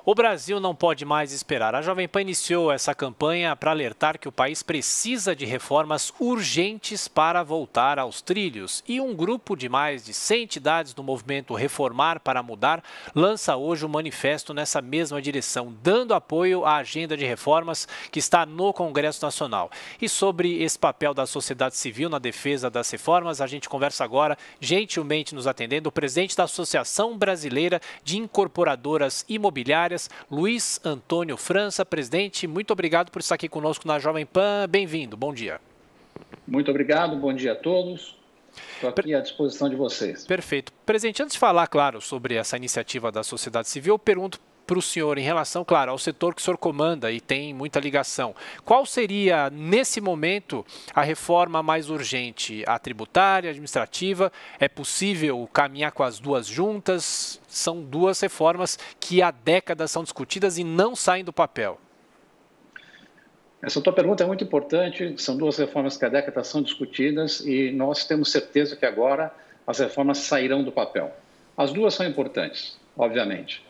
O Brasil não pode mais esperar. A Jovem Pan iniciou essa campanha para alertar que o país precisa de reformas urgentes para voltar aos trilhos. E um grupo de mais de 100 entidades do movimento Reformar para Mudar lança hoje um manifesto nessa mesma direção, dando apoio à agenda de reformas que está no Congresso Nacional. E sobre esse papel da sociedade civil na defesa das reformas, a gente conversa agora, gentilmente nos atendendo, o presidente da Associação Brasileira de Incorporadoras Imobiliárias, Luiz Antônio França. Presidente, muito obrigado por estar aqui conosco na Jovem Pan. Bem-vindo, bom dia. Muito obrigado, bom dia a todos. Estou aqui à disposição de vocês. Perfeito. Presidente, antes de falar, claro, sobre essa iniciativa da sociedade civil, eu pergunto para o senhor, em relação, claro, ao setor que o senhor comanda e tem muita ligação. Qual seria, nesse momento, a reforma mais urgente? A tributária, a administrativa? É possível caminhar com as duas juntas? São duas reformas que há décadas são discutidas e não saem do papel. Essa tua pergunta é muito importante. São duas reformas que há décadas são discutidas e nós temos certeza que agora as reformas sairão do papel. As duas são importantes, obviamente.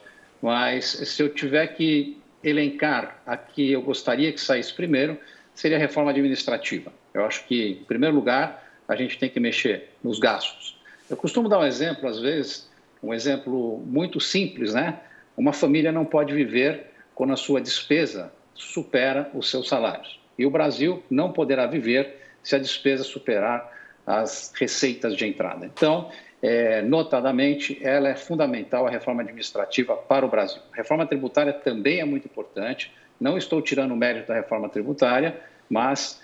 Mas se eu tiver que elencar a que eu gostaria que saísse primeiro, seria a reforma administrativa. Eu acho que, em primeiro lugar, a gente tem que mexer nos gastos. Eu costumo dar um exemplo, às vezes, um exemplo muito simples, né? Uma família não pode viver quando a sua despesa supera os seus salários. E o Brasil não poderá viver se a despesa superar as receitas de entrada. Então, notadamente, ela é fundamental, a reforma administrativa para o Brasil. A reforma tributária também é muito importante. Não estou tirando o mérito da reforma tributária, mas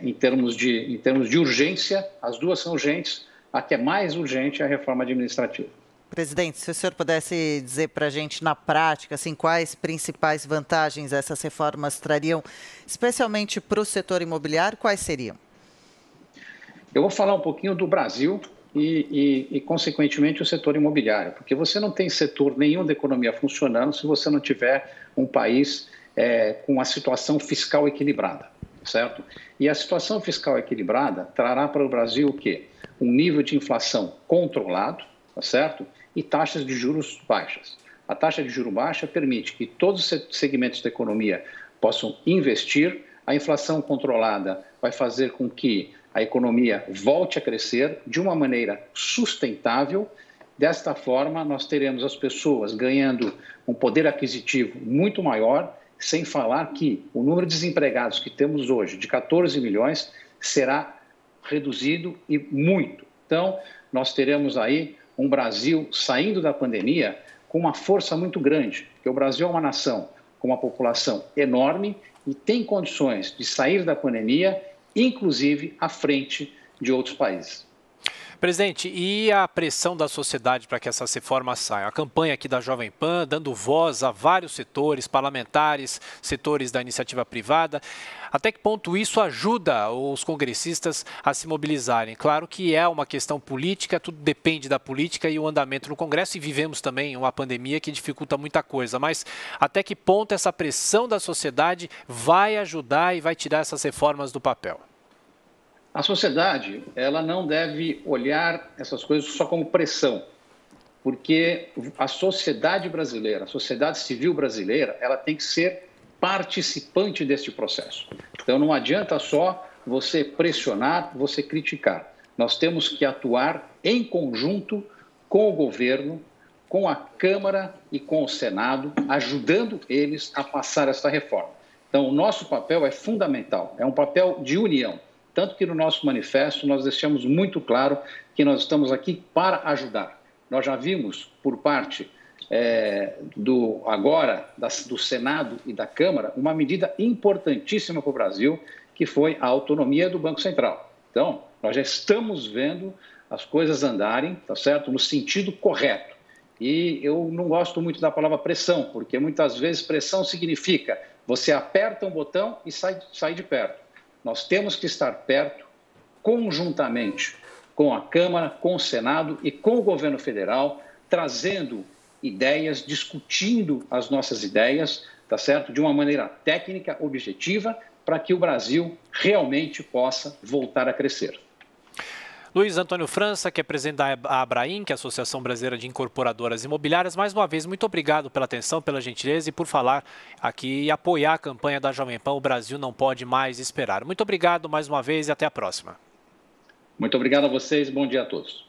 em termos de urgência, as duas são urgentes. A que é mais urgente é a reforma administrativa. Presidente, se o senhor pudesse dizer para a gente na prática, assim, quais principais vantagens essas reformas trariam, especialmente para o setor imobiliário, quais seriam? Eu vou falar um pouquinho do Brasil e, consequentemente, o setor imobiliário, porque você não tem setor nenhum da economia funcionando se você não tiver um país com a situação fiscal equilibrada, certo? E a situação fiscal equilibrada trará para o Brasil o quê? Um nível de inflação controlado, tá certo? E taxas de juros baixas. A taxa de juros baixa permite que todos os segmentos da economia possam investir. A inflação controlada vai fazer com que a economia volte a crescer de uma maneira sustentável. Desta forma, nós teremos as pessoas ganhando um poder aquisitivo muito maior, sem falar que o número de desempregados que temos hoje, de 14 milhões, será reduzido e muito. Então, nós teremos aí um Brasil saindo da pandemia com uma força muito grande, porque o Brasil é uma nação com uma população enorme e tem condições de sair da pandemia, inclusive à frente de outros países. Presidente, e a pressão da sociedade para que essas reformas saiam? A campanha aqui da Jovem Pan, dando voz a vários setores, parlamentares, setores da iniciativa privada. Até que ponto isso ajuda os congressistas a se mobilizarem? Claro que é uma questão política, tudo depende da política e o andamento no Congresso, e vivemos também uma pandemia que dificulta muita coisa. Mas até que ponto essa pressão da sociedade vai ajudar e vai tirar essas reformas do papel? A sociedade, ela não deve olhar essas coisas só como pressão, porque a sociedade brasileira, a sociedade civil brasileira, ela tem que ser participante deste processo. Então, não adianta só você pressionar, você criticar. Nós temos que atuar em conjunto com o governo, com a Câmara e com o Senado, ajudando eles a passar essa reforma. Então, o nosso papel é fundamental, é um papel de união. Tanto que no nosso manifesto nós deixamos muito claro que nós estamos aqui para ajudar. Nós já vimos por parte do Senado e da Câmara uma medida importantíssima para o Brasil, que foi a autonomia do Banco Central. Então, nós já estamos vendo as coisas andarem, tá certo? No sentido correto. E eu não gosto muito da palavra pressão, porque muitas vezes pressão significa você aperta um botão e sai de perto. Nós temos que estar perto, conjuntamente com a Câmara, com o Senado e com o governo federal, trazendo ideias, discutindo as nossas ideias, tá certo? De uma maneira técnica, objetiva, para que o Brasil realmente possa voltar a crescer. Luiz Antônio França, que é presidente da Abraim, que é a Associação Brasileira de Incorporadoras Imobiliárias, mais uma vez, muito obrigado pela atenção, pela gentileza e por falar aqui e apoiar a campanha da Jovem Pan. O Brasil não pode mais esperar. Muito obrigado mais uma vez e até a próxima. Muito obrigado a vocês, bom dia a todos.